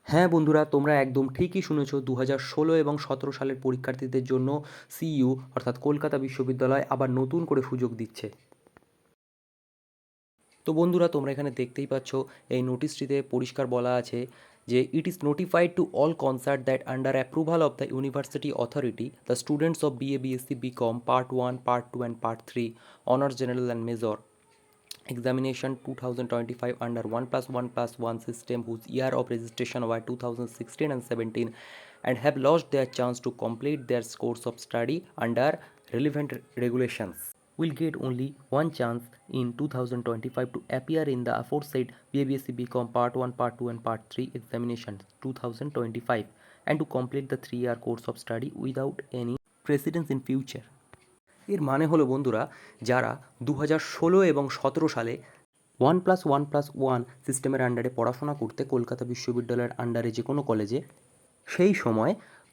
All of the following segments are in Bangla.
হ্যাঁ বন্ধুরা, তোমরা একদম ঠিকই শুনেছ। 2016 এবং 17 সালের পরীক্ষার্থীদের জন্য সিইউ অর্থাৎ কলকাতা বিশ্ববিদ্যালয় আবার নতুন করে সুযোগ দিচ্ছে। তো বন্ধুরা, তোমরা এখানে দেখতেই পাচ্ছ, এই নোটিশটিতে পরিষ্কার বলা আছে যে it is notified to all concerned that under approval of the university authority the students of BA BSc BCom part 1 part 2 and part 3 honours general and major examination 2025 under 1+1+1 system whose year of registration were 2016 and 17 and have lost their chance to complete their course of study under relevant regulations will get only one chance in 2025 to appear in the aforesaid BABSC BCom Part 1, Part 2 and Part 3 examinations 2025 and to complete the 3-year course of study without any precedence in future. এর মানে হলো বন্ধুরা, যারা 2016 এবং 17 সালে 1+1+1 সিস্টেমের আন্ডারে পড়াশোনা করতে কলকাতা বিশ্ববিদ্যালয়ের আন্ডারে যে কোনো কলেজে সেই সময়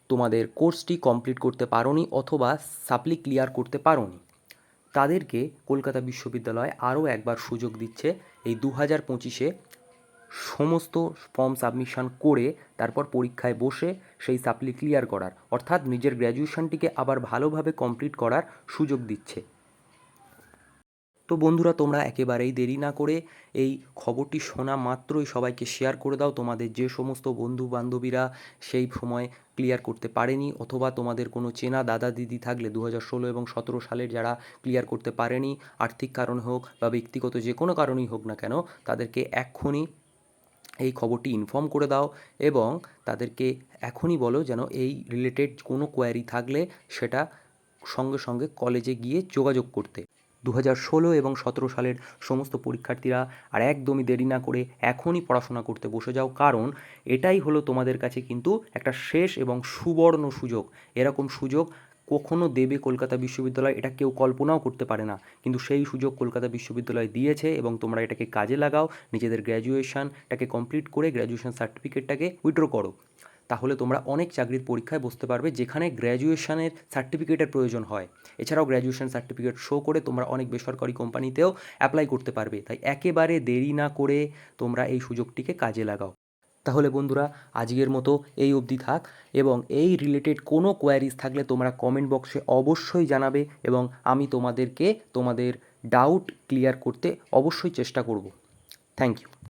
তোমাদের কোর্সটি কমপ্লিট করতে পারোনি অথবা সাপ্লি ক্লিয়ার করতে পারোনি, তাদেরকে কলকাতা বিশ্ববিদ্যালয় আরও একবার সুযোগ দিচ্ছে এই 2025-এ সমস্ত ফর্ম সাবমিশন করে তারপর পরীক্ষায় বসে সেই সাপ্লি ক্লিয়ার করার, অর্থাৎ নিজের গ্র্যাজুয়েশনটিকে আবার ভালোভাবে কমপ্লিট করার সুযোগ দিচ্ছে। তো বন্ধুরা, তোমরা একেবারেই দেরি না করে এই খবরটি শোনা মাত্রই সবাইকে শেয়ার করে দাও। তোমাদের যে সমস্ত বন্ধু বান্ধবীরা সেই সময় ক্লিয়ার করতে পারেনি, অথবা তোমাদের কোনো চেনা দাদা দিদি থাকলে 2016 এবং 17 সালের যারা ক্লিয়ার করতে পারেনি, আর্থিক কারণ হোক বা ব্যক্তিগত যে কোনো কারণেই হোক না কেন, তাদেরকে এক্ষুনি এই খবরটি ইনফর্ম করে দাও এবং তাদেরকে এখনই বলো যেন এই রিলেটেড কোনো কোয়ারি থাকলে সেটা সঙ্গে সঙ্গে কলেজে গিয়ে যোগাযোগ করতে। 2016 এবং 17 সালের সমস্ত পরীক্ষার্থীরা আর একদমই দেরি না করে এখনই পড়াশোনা করতে বসে যাও, কারণ এটাই হলো তোমাদের কাছে কিন্তু একটা শেষ এবং সুবর্ণ সুযোগ। এরকম সুযোগ কখনো দেবে কলকাতা বিশ্ববিদ্যালয়, এটা কেউ কল্পনাও করতে পারে না, কিন্তু সেই সুযোগ কলকাতা বিশ্ববিদ্যালয় দিয়েছে এবং তোমরা এটাকে কাজে লাগাও। নিজেদের গ্র্যাজুয়েশনটাকে কমপ্লিট করে গ্র্যাজুয়েশন সার্টিফিকেটটাকে উইথড্র করো, তাহলে তোমরা অনেক চাকরির পরীক্ষায় বসতে পারবে যেখানে গ্র্যাজুয়েশনের সার্টিফিকেটের প্রয়োজন হয়। এছাড়াও গ্র্যাজুয়েশন সার্টিফিকেট শো করে তোমরা অনেক বেসরকারি কোম্পানিতেও অ্যাপ্লাই করতে পারবে। তাই একেবারে দেরি না করে তোমরা এই সুযোগটিকে কাজে লাগাও। তাহলে বন্ধুরা, আজকের মতো এই অবধি থাক, এবং এই রিলেটেড কোনো কোয়ারিজ থাকলে তোমরা কমেন্ট বক্সে অবশ্যই জানাবে এবং আমি তোমাদেরকে তোমাদের ডাউট ক্লিয়ার করতে অবশ্যই চেষ্টা করব। Thank you.